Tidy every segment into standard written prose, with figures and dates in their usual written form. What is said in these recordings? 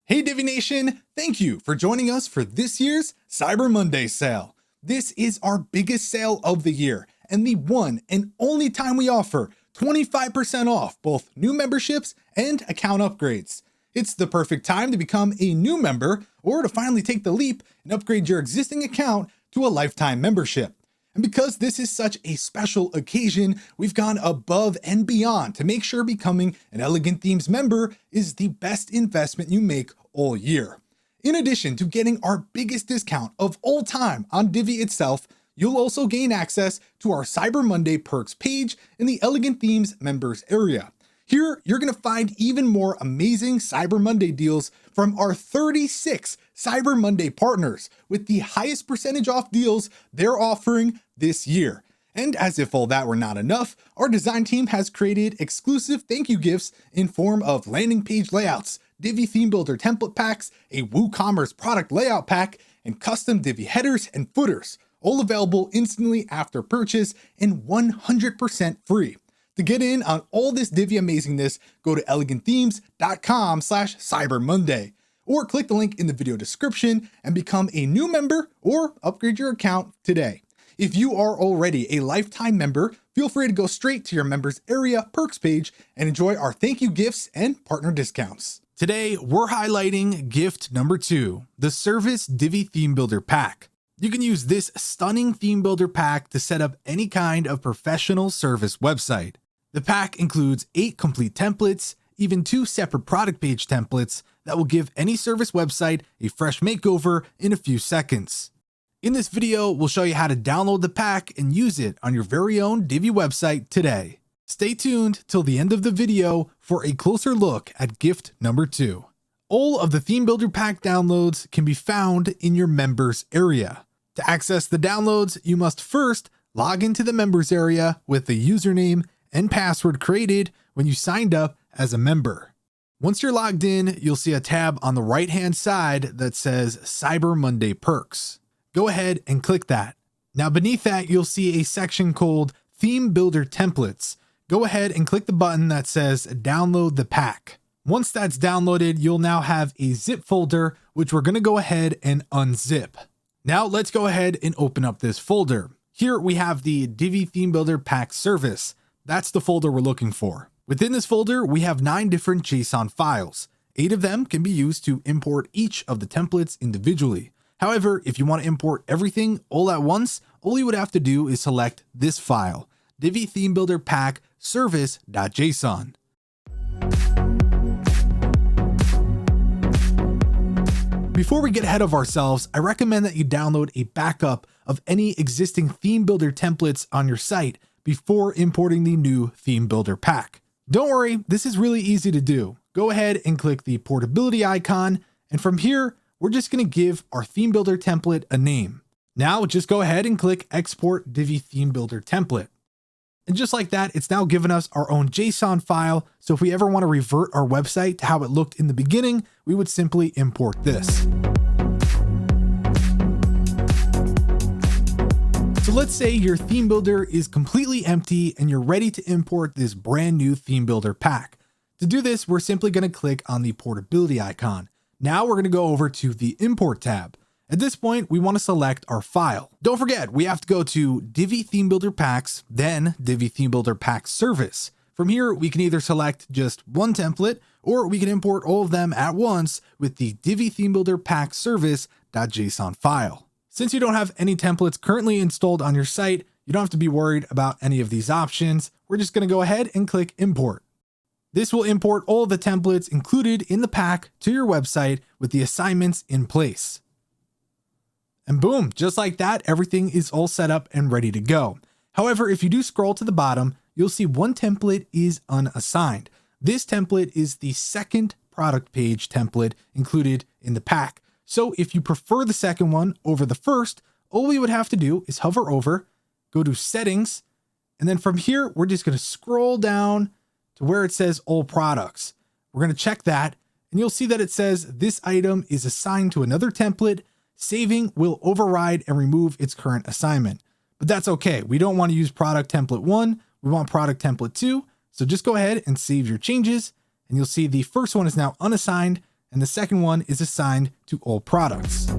Hey Divi Nation, thank you for joining us for this year's Cyber Monday sale. This is our biggest sale of the year and the one and only time we offer 25% off both new memberships and account upgrades. It's the perfect time to become a new member or to finally take the leap and upgrade your existing account to a lifetime membership. And because this is such a special occasion, we've gone above and beyond to make sure becoming an Elegant Themes member is the best investment you make all year. In addition to getting our biggest discount of all time on Divi itself, you'll also gain access to our Cyber Monday perks page in the Elegant Themes members area. Here, you're going to find even more amazing Cyber Monday deals from our 36 Cyber Monday partners with the highest percentage off deals they're offering this year. And as if all that were not enough, our design team has created exclusive thank you gifts in form of landing page layouts, Divi theme builder template packs, a WooCommerce product layout pack, and custom Divi headers and footers, all available instantly after purchase and 100% free. To get in on all this Divi amazingness, go to elegantthemes.com/cybermonday or click the link in the video description and become a new member or upgrade your account today. If you are already a lifetime member, feel free to go straight to your members area perks page and enjoy our thank you gifts and partner discounts. Today, we're highlighting gift number 2, the Service Divi Theme Builder Pack. You can use this stunning theme builder pack to set up any kind of professional service website. The pack includes 8 complete templates, even 2 separate product page templates that will give any service website a fresh makeover in a few seconds. In this video, we'll show you how to download the pack and use it on your very own Divi website today. Stay tuned till the end of the video for a closer look at gift number 2. All of the Theme Builder Pack downloads can be found in your members area. To access the downloads, you must first log into the members area with the username and password created when you signed up as a member. Once you're logged in, you'll see a tab on the right-hand side that says Cyber Monday Perks. Go ahead and click that. Now beneath that, you'll see a section called Theme Builder Templates. Go ahead and click the button that says Download the Pack. Once that's downloaded, you'll now have a zip folder, which we're going to go ahead and unzip. Now let's go ahead and open up this folder. Here we have the Divi Theme Builder Pack service. That's the folder we're looking for. Within this folder, we have 9 different JSON files. 8 of them can be used to import each of the templates individually. However, if you want to import everything all at once, all you would have to do is select this file, Divi Theme Builder Pack service.json. Before we get ahead of ourselves, I recommend that you download a backup of any existing theme builder templates on your site before importing the new theme builder pack. Don't worry, this is really easy to do. Go ahead and click the portability icon, and from here, we're just going to give our theme builder template a name. Now just go ahead and click Export Divi Theme Builder Template. And just like that, it's now given us our own JSON file, so if we ever want to revert our website to how it looked in the beginning, we would simply import this. So let's say your theme builder is completely empty and you're ready to import this brand new theme builder pack. To do this, we're simply going to click on the portability icon. Now we're going to go over to the import tab. At this point, we want to select our file. Don't forget, we have to go to Divi Theme Builder Packs, then Divi Theme Builder Pack Service. From here, we can either select just one template, or we can import all of them at once with the Divi Theme Builder Pack Service.json file. Since you don't have any templates currently installed on your site, you don't have to be worried about any of these options. We're just going to go ahead and click Import. This will import all of the templates included in the pack to your website with the assignments in place. And boom, just like that, everything is all set up and ready to go. However, if you do scroll to the bottom, you'll see one template is unassigned. This template is the second product page template included in the pack. So if you prefer the second one over the first, all we would have to do is hover over, go to Settings, and then from here, we're just going to scroll down to where it says All Products. We're going to check that, and you'll see that it says this item is assigned to another template. Saving will override and remove its current assignment. But that's okay. We don't want to use product template 1. We want product template 2. So just go ahead and save your changes, and you'll see the first one is now unassigned and the second one is assigned to all products.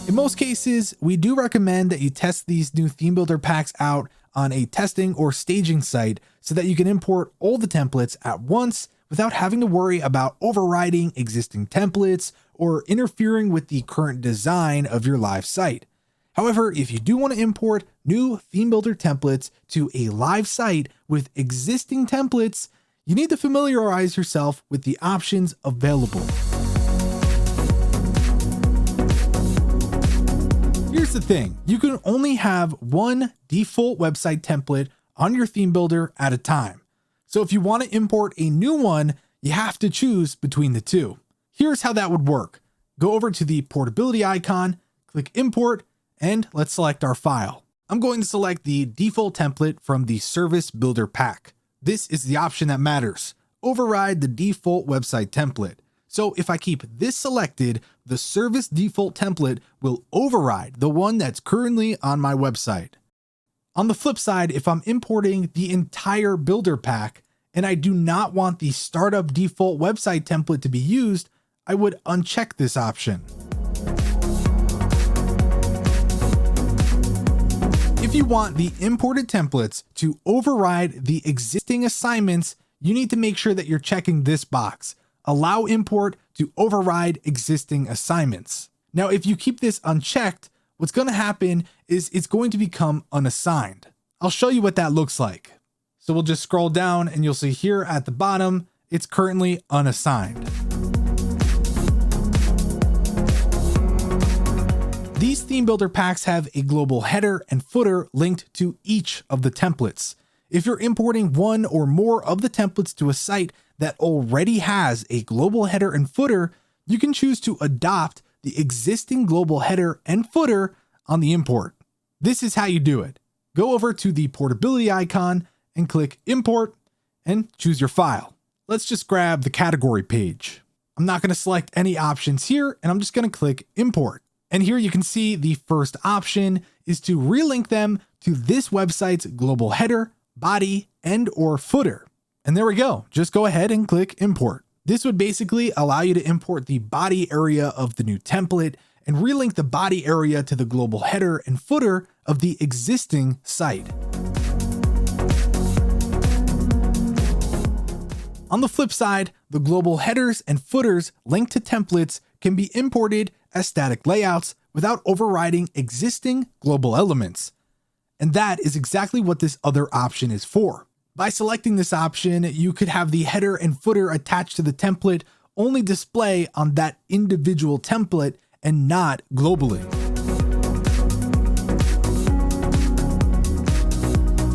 In most cases, we do recommend that you test these new theme builder packs out on a testing or staging site so that you can import all the templates at once without having to worry about overriding existing templates or interfering with the current design of your live site. However, if you do want to import new theme builder templates to a live site with existing templates, you need to familiarize yourself with the options available. Here's the thing, you can only have one default website template on your theme builder at a time. So if you want to import a new one, you have to choose between the two. Here's how that would work. Go over to the portability icon, click import, and let's select our file. I'm going to select the default template from the service builder pack. This is the option that matters. Override the default website template. So if I keep this selected, the service default template will override the one that's currently on my website. On the flip side, if I'm importing the entire builder pack and I do not want the startup default website template to be used, I would uncheck this option. If you want the imported templates to override the existing assignments, you need to make sure that you're checking this box. Allow import to override existing assignments. Now, if you keep this unchecked, what's going to happen is it's going to become unassigned. I'll show you what that looks like. So we'll just scroll down and you'll see here at the bottom, it's currently unassigned. These theme builder packs have a global header and footer linked to each of the templates. If you're importing one or more of the templates to a site that already has a global header and footer, you can choose to adopt the existing global header and footer on the import. This is how you do it. Go over to the portability icon and click import and choose your file. Let's just grab the category page. I'm not going to select any options here and I'm just going to click import. And here you can see the first option is to relink them to this website's global header, body, and or footer. And there we go. Just go ahead and click import. This would basically allow you to import the body area of the new template and relink the body area to the global header and footer of the existing site. On the flip side, the global headers and footers linked to templates can be imported as static layouts without overriding existing global elements. And that is exactly what this other option is for. By selecting this option, you could have the header and footer attached to the template only display on that individual template and not globally.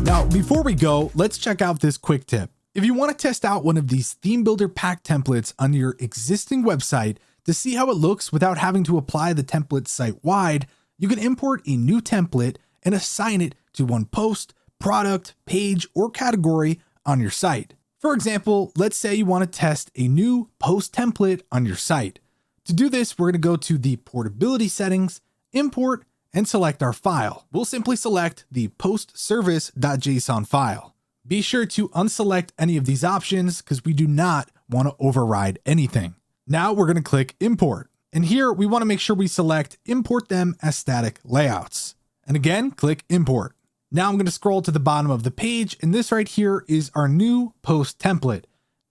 Now, before we go, let's check out this quick tip. If you want to test out one of these theme builder pack templates on your existing website to see how it looks without having to apply the template site-wide, you can import a new template and assign it to one post, product, page, or category on your site. For example, let's say you want to test a new post template on your site. To do this, we're going to go to the portability settings, import, and select our file. We'll simply select the postservice.json file. Be sure to unselect any of these options because we do not want to override anything. Now we're going to click import. And here we want to make sure we select import them as static layouts. And again, click import. Now I'm going to scroll to the bottom of the page, and this right here is our new post template.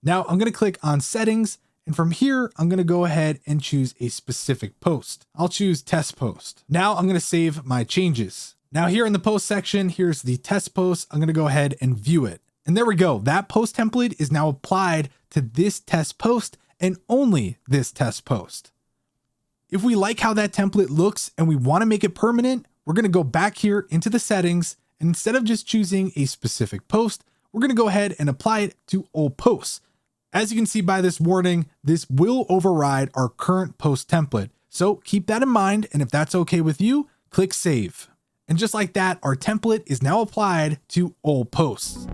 Now I'm going to click on settings, and from here, I'm going to go ahead and choose a specific post. I'll choose test post. Now I'm going to save my changes. Now here in the post section, here's the test post. I'm going to go ahead and view it. And there we go. That post template is now applied to this test post and only this test post. If we like how that template looks and we want to make it permanent, we're going to go back here into the settings. And instead of just choosing a specific post, we're going to go ahead and apply it to all posts. As you can see by this warning, this will override our current post template. So keep that in mind. And if that's okay with you, click save. And just like that, our template is now applied to all posts.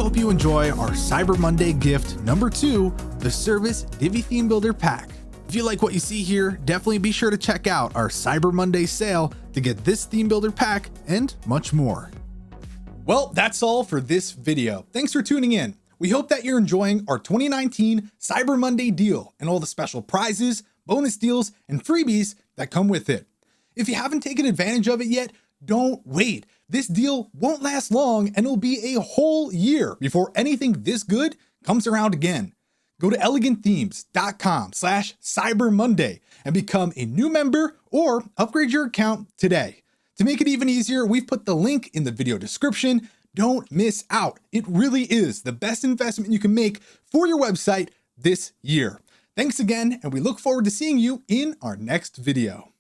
hope you enjoy our Cyber Monday gift number 2, the Service Divi Theme Builder Pack. If you like what you see here, definitely be sure to check out our Cyber Monday sale to get this theme builder pack and much more. Well, that's all for this video. Thanks for tuning in. We hope that you're enjoying our 2019 Cyber Monday deal and all the special prizes, bonus deals, and freebies that come with it. If you haven't taken advantage of it yet, don't wait. This deal won't last long and it'll be a whole year before anything this good comes around again. Go to elegantthemes.com/cybermonday and become a new member or upgrade your account today. To make it even easier, we've put the link in the video description. Don't miss out. It really is the best investment you can make for your website this year. Thanks again, and we look forward to seeing you in our next video.